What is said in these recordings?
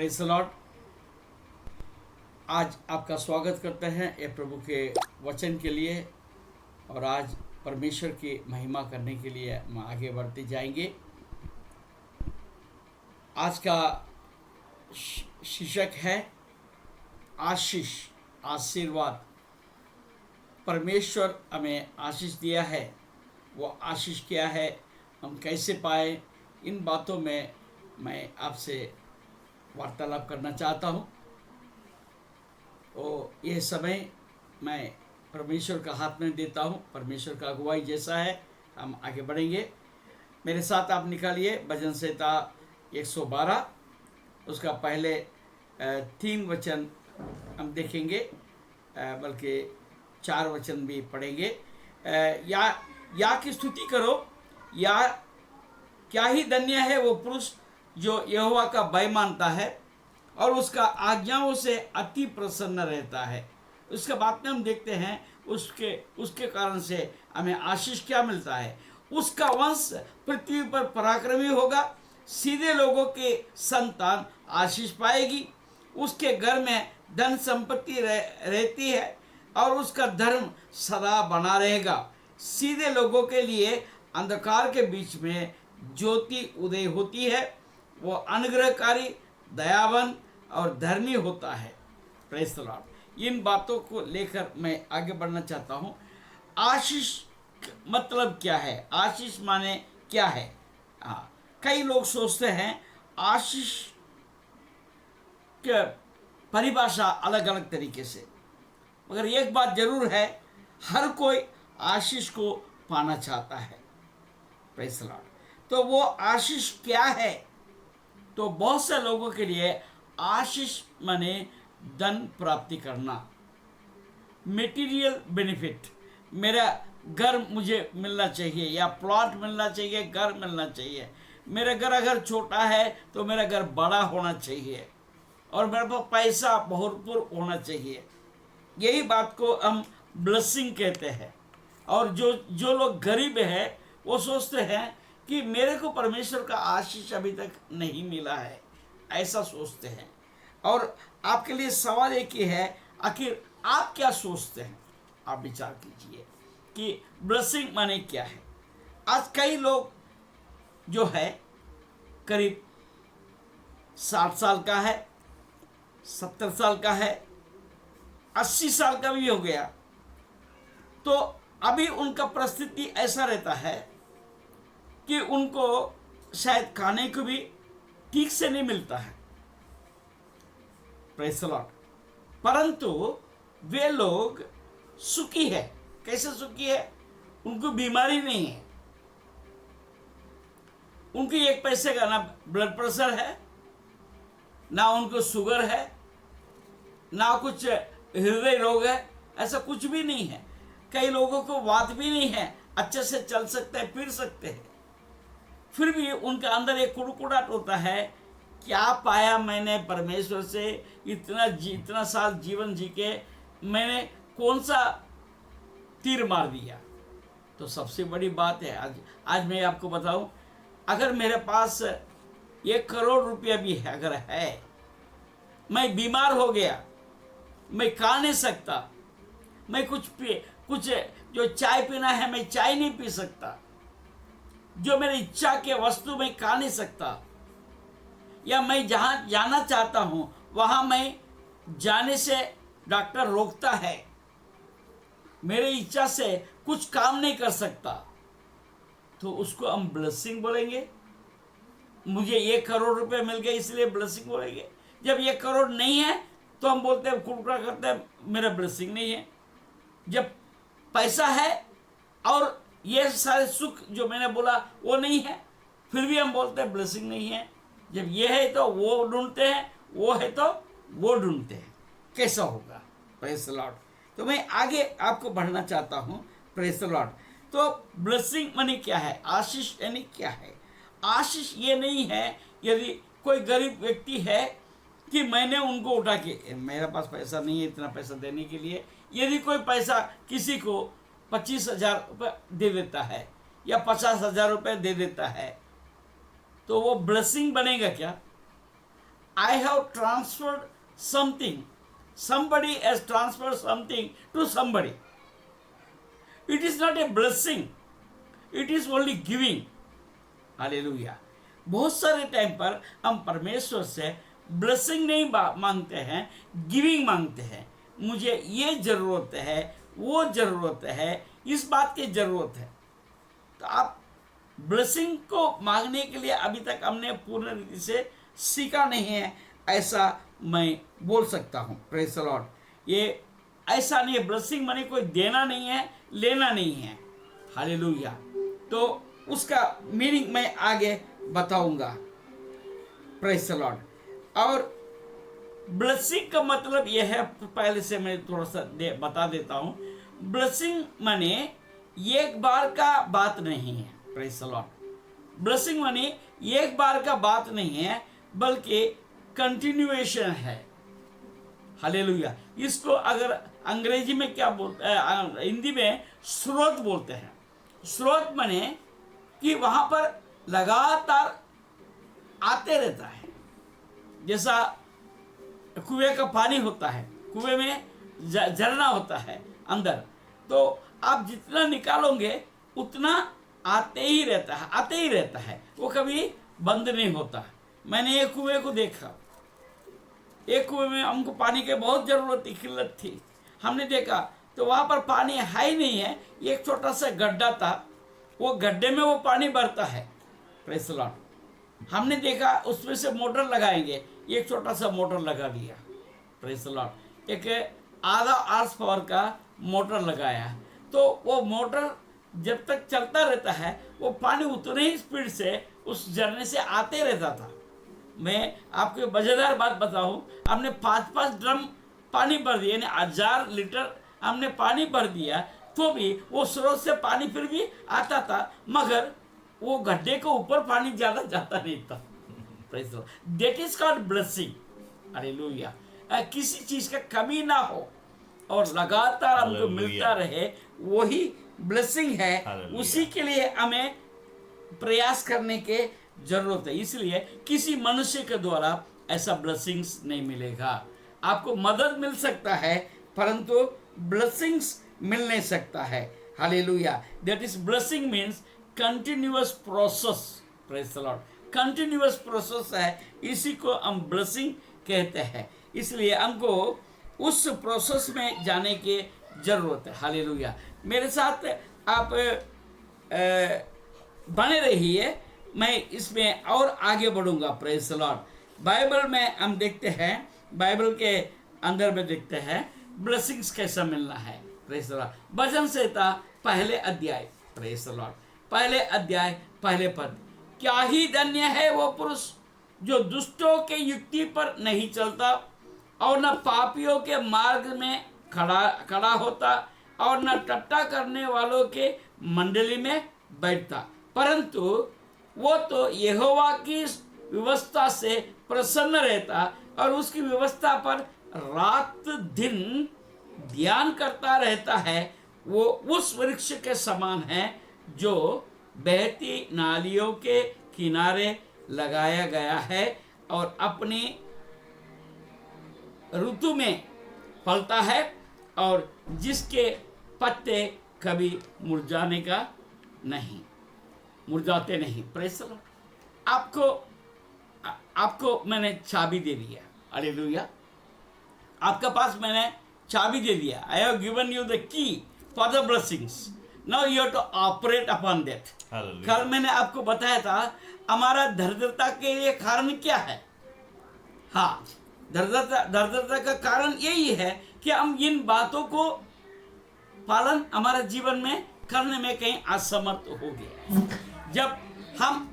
Praise the Lord. आज आपका स्वागत करते हैं ये प्रभु के वचन के लिए, और आज परमेश्वर की महिमा करने के लिए हम आगे बढ़ते जाएंगे। आज का शीर्षक है आशीष, आशीर्वाद। परमेश्वर हमें आशीष दिया है, वो आशीष क्या है, हम कैसे पाए, इन बातों में मैं आपसे वार्तालाप करना चाहता हूँ। और यह समय मैं परमेश्वर का हाथ में देता हूँ। परमेश्वर का अगुवाई जैसा है हम आगे बढ़ेंगे। मेरे साथ आप निकालिए भजन संहिता 112, उसका पहले 3 वचन हम देखेंगे, बल्कि 4 वचन भी पढ़ेंगे। या की स्तुति करो, या क्या ही धन्य है वो पुरुष जो यहोवा का भय मानता है और उसका आज्ञाओं से अति प्रसन्न रहता है। उसके बाद में हम देखते हैं उसके कारण से हमें आशीष क्या मिलता है। उसका वंश पृथ्वी पर पराक्रमी होगा, सीधे लोगों के संतान आशीष पाएगी। उसके घर में धन संपत्ति रहती है और उसका धर्म सदा बना रहेगा। सीधे लोगों के लिए अंधकार के बीच में ज्योति उदय होती है। वो अनुग्रहकारी, दयावान और धर्मी होता है। Praise the Lord. इन बातों को लेकर मैं आगे बढ़ना चाहता हूँ। आशीष मतलब क्या है, आशीष माने क्या है। कई लोग सोचते हैं आशीष की परिभाषा अलग अलग तरीके से, मगर एक बात जरूर है, हर कोई आशीष को पाना चाहता है। Praise the Lord. तो वो आशीष क्या है? तो बहुत से लोगों के लिए आशीष माने धन प्राप्ति करना, मटेरियल बेनिफिट। मेरा घर मुझे मिलना चाहिए, या प्लॉट मिलना चाहिए, घर मिलना चाहिए। मेरा घर अगर छोटा है तो मेरा घर बड़ा होना चाहिए, और मेरे पास पैसा भरपूर होना चाहिए। यही बात को हम ब्लेसिंग कहते हैं। और जो लोग गरीब हैं वो सोचते हैं कि मेरे को परमेश्वर का आशीष अभी तक नहीं मिला है, ऐसा सोचते हैं। और आपके लिए सवाल एक ही है, आखिर आप क्या सोचते हैं? आप विचार कीजिए कि ब्लेसिंग माने क्या है। आज कई लोग जो है करीब 60 साल का है, 70 साल का है, 80 साल का भी हो गया, तो अभी उनका परिस्थिति ऐसा रहता है कि उनको शायद खाने को भी ठीक से नहीं मिलता है। Praise the Lord. परंतु वे लोग सुखी है। कैसे सुखी है? उनको बीमारी नहीं है, उनकी 1 पैसे का ना ब्लड प्रेशर है, ना उनको शुगर है, ना कुछ हृदय रोग है, ऐसा कुछ भी नहीं है। कई लोगों को वात भी नहीं है, अच्छे से चल सकते हैं, फिर सकते हैं, फिर भी उनके अंदर एक कुड़कुड़ाहट होता है। क्या पाया मैंने परमेश्वर से? इतना साल जीवन जी के मैंने कौन सा तीर मार दिया? तो सबसे बड़ी बात है, आज मैं आपको बताऊं, अगर मेरे पास 1 करोड़ रुपया भी है, अगर है, मैं बीमार हो गया, मैं खा नहीं सकता, मैं कुछ जो चाय पीना है मैं चाय नहीं पी सकता, जो मेरी इच्छा के वस्तु में खा नहीं सकता, या मैं जहाँ जाना चाहता हूँ वहाँ मैं जाने से डॉक्टर रोकता है, मेरी इच्छा से कुछ काम नहीं कर सकता, तो उसको हम ब्लेसिंग बोलेंगे? मुझे 1 करोड़ रुपए मिल गए इसलिए ब्लेसिंग बोलेंगे? जब 1 करोड़ नहीं है तो हम बोलते हैं, कुड़कुड़ा करते हैं, मेरा ब्लेसिंग नहीं है। जब पैसा है और ये सारे सुख जो मैंने बोला वो नहीं है, फिर भी हम बोलते हैं ब्लेसिंग नहीं है। जब ये है तो वो ढूंढते हैं, वो है तो वो ढूंढते हैं, कैसा होगा? Praise the Lord. तो मैं आगे आपको बढ़ना चाहता हूँ। Praise the Lord. तो ब्लेसिंग माने क्या है, आशीष यानी क्या है? आशीष ये नहीं है यदि कोई गरीब व्यक्ति है कि मैंने उनको उठा के, मेरे पास पैसा नहीं है इतना पैसा देने के लिए, यदि कोई पैसा किसी को 25,000 रुपये दे देता है या 50,000 रुपये दे देता है, तो वो ब्लेसिंग बनेगा क्या? I have transferred something. Somebody has transferred something to somebody. It is not a blessing. It is only giving. Hallelujah. बहुत सारे टाइम पर हम परमेश्वर से ब्लेसिंग नहीं मांगते हैं, गिविंग मांगते हैं। मुझे ये जरूरत है, वो जरूरत है, इस बात की जरूरत है। तो आप ब्लेसिंग को मांगने के लिए अभी तक हमने पूर्ण रीति से सीखा नहीं है, ऐसा मैं बोल सकता हूँ। Praise the Lord. ये ऐसा नहीं है, ब्लेसिंग माने कोई देना नहीं है, लेना नहीं है। हालेलुया। तो उसका मीनिंग मैं आगे बताऊंगा। Praise the Lord. और ब्लेसिंग का मतलब यह है, पहले से मैं थोड़ा सा बता देता हूँ। ब्लेसिंग माने एक बार का बात नहीं है। Praise the Lord. ब्लेसिंग माने एक बार का बात नहीं है, बल्कि कंटिन्यूएशन है। हालेलुया। इसको अगर अंग्रेजी में क्या बोलते हैं, हिंदी में स्रोत बोलते हैं। स्रोत माने कि वहां पर लगातार आते रहता है। जैसा कुएं का पानी होता है, कुएं में झरना होता है अंदर, तो आप जितना निकालोगे उतना आते ही रहता है, आते ही रहता है, वो कभी बंद नहीं होता। मैंने एक कुएं को देखा। एक कुएं में हमको पानी की बहुत ज़रूरत थी, किल्लत थी। हमने देखा तो वहाँ पर पानी है ही नहीं है, एक छोटा सा गड्ढा था, वो गड्ढे में वो पानी भरता है। Praise the Lord. हमने देखा उसमें से मोटर लगाएंगे, एक छोटा सा मोटर लगा दिया। Praise the Lord. एक आधा आर्स पावर का मोटर लगाया, तो वो मोटर जब तक चलता रहता है वो पानी उतने ही स्पीड से उस झरने से आते रहता था। मैं आपको मज़ेदार बात बताऊं, हमने 5-5 ड्रम पानी भर दिए, यानी 1000 लीटर हमने पानी भर दिया, तो भी वो स्रोत से पानी फिर भी आता था, मगर वो गड्ढे के ऊपर पानी ज़्यादा जाता नहीं था। That is called blessing. Hallelujah. किसी चीज़ का कमी ना हो और लगातार हमको मिलता रहे, वही ब्लेसिंग है। उसी के लिए हमें प्रयास करने के जरूरत है। इसलिए किसी मनुष्य के द्वारा ऐसा ब्लेसिंग्स नहीं मिलेगा। आपको मदद मिल सकता है, परंतु ब्लेसिंग्स मिल नहीं सकता है। Hallelujah. That is blessing means continuous process. Praise the Lord. Continuous process है, इसी को हम ब्लेसिंग कहते हैं। इसलिए हमको उस प्रोसेस में जाने की जरूरत है। हालेलुया। मेरे साथ आप बने रहिए, मैं इसमें और आगे बढ़ूंगा। Praise the Lord. बाइबल में हम देखते हैं, बाइबल के अंदर में देखते हैं ब्लेसिंग्स कैसा मिलना है। Praise the Lord. भजन संहिता पहले अध्याय, प्रेज़ द लॉर्ड, पहले अध्याय पहले पद। क्या ही धन्य है वो पुरुष जो दुष्टों के युक्ति पर नहीं चलता और न पापियों के मार्ग में खड़ा होता और न टट्टा करने वालों के मंडली में बैठता, परंतु वो तो यहोवा की व्यवस्था से प्रसन्न रहता और उसकी व्यवस्था पर रात दिन ध्यान करता रहता है। वो उस वृक्ष के समान है जो बहती नालियों के किनारे लगाया गया है और अपनी ऋतु में फलता है और जिसके पत्ते कभी मुरझाते नहीं। Praise the Lord. आपको मैंने चाबी दे दिया। हालेलुया। आपके पास मैंने चाबी दे दिया। I have given you the key for the blessings. Now you have to operate upon that. कल मैंने आपको बताया था हमारा दरिद्रता के लिए कारण क्या है। हाँ, दरिद्रता का कारण यही है कि हम इन बातों को पालन हमारे जीवन में करने में कहीं असमर्थ हो गए। जब हम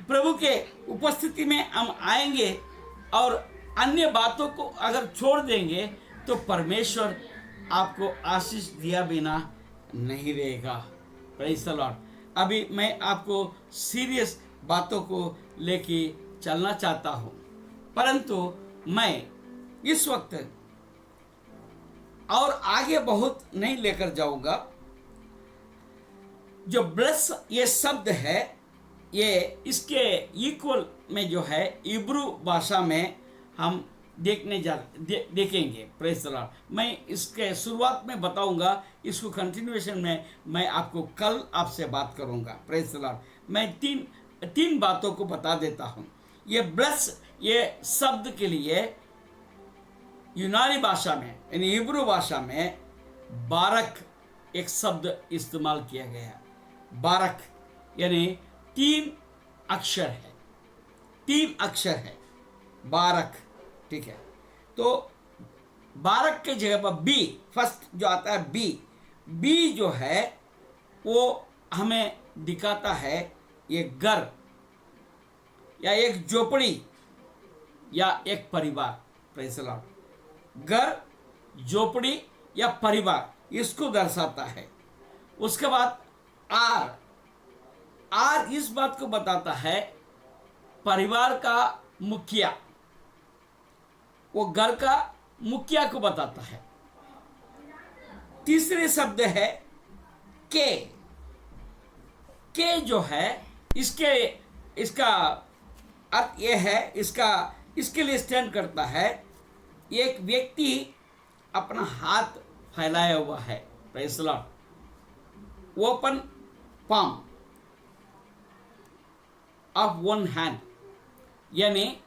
प्रभु के उपस्थिति में हम आएंगे और अन्य बातों को अगर छोड़ देंगे तो परमेश्वर आपको आशीष दिया बिना नहीं रहेगा। Praise the Lord. अभी मैं आपको सीरियस बातों को लेके चलना चाहता हूँ, परंतु मैं इस वक्त और आगे बहुत नहीं लेकर जाऊंगा। जो ब्लेस ये शब्द है, ये इसके इक्वल में जो है इब्रू भाषा में हम देखेंगे। Praise the Lord. मैं इसके शुरुआत में बताऊंगा, इसको कंटिन्यूएशन में मैं आपको कल आपसे बात करूंगा। Praise the Lord. मैं तीन बातों को बता देता हूं। ये ब्लेस, ये शब्द के लिए यूनानी भाषा में यानी हिब्रू भाषा में बारक एक शब्द इस्तेमाल किया गया। बारक यानी 3 अक्षर है, 3 अक्षर है बारक, ठीक है। तो बारक के जगह पर बी, फर्स्ट जो आता है बी जो है वो हमें दिखाता है ये घर या एक झोपड़ी या एक परिवार। Praise the Lord. घर, झोपड़ी या परिवार, इसको दर्शाता है। उसके बाद आर इस बात को बताता है परिवार का मुखिया, वो घर का मुखिया को बताता है। तीसरे शब्द है के जो है इसका अर्थ ये है, इसके लिए स्टैंड करता है एक व्यक्ति अपना हाथ फैलाया हुआ है। Praise the Lord. Open palm of one hand, यानी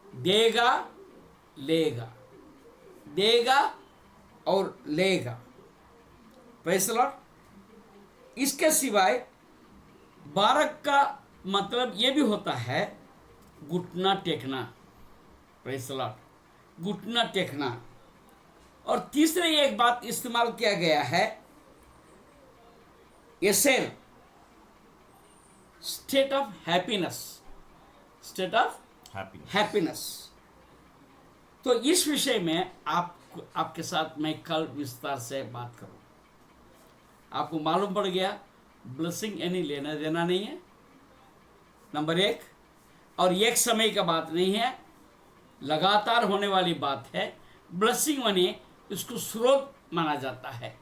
देगा लेगा, देगा और लेगा। Praise the Lord. इसके सिवाय बारक का मतलब ये भी होता है घुटना टेकना। Praise the Lord. घुटना टेकना। और तीसरे एक बात इस्तेमाल किया गया है एसेर, state of happiness, state of happiness. तो इस विषय में आपके साथ मैं कल विस्तार से बात करूं। आपको मालूम पड़ गया ब्लेसिंग यानी लेना देना नहीं है, नंबर 1, और एक समय का बात नहीं है, लगातार होने वाली बात है। ब्लेसिंग यानी इसको स्रोत माना जाता है।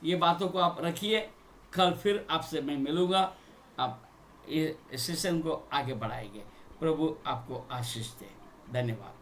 ये बातों को आप रखिए। कल फिर आपसे मैं मिलूंगा, आप इस सेशन को आगे बढ़ाएंगे। प्रभु आपको आशीष दे। धन्यवाद।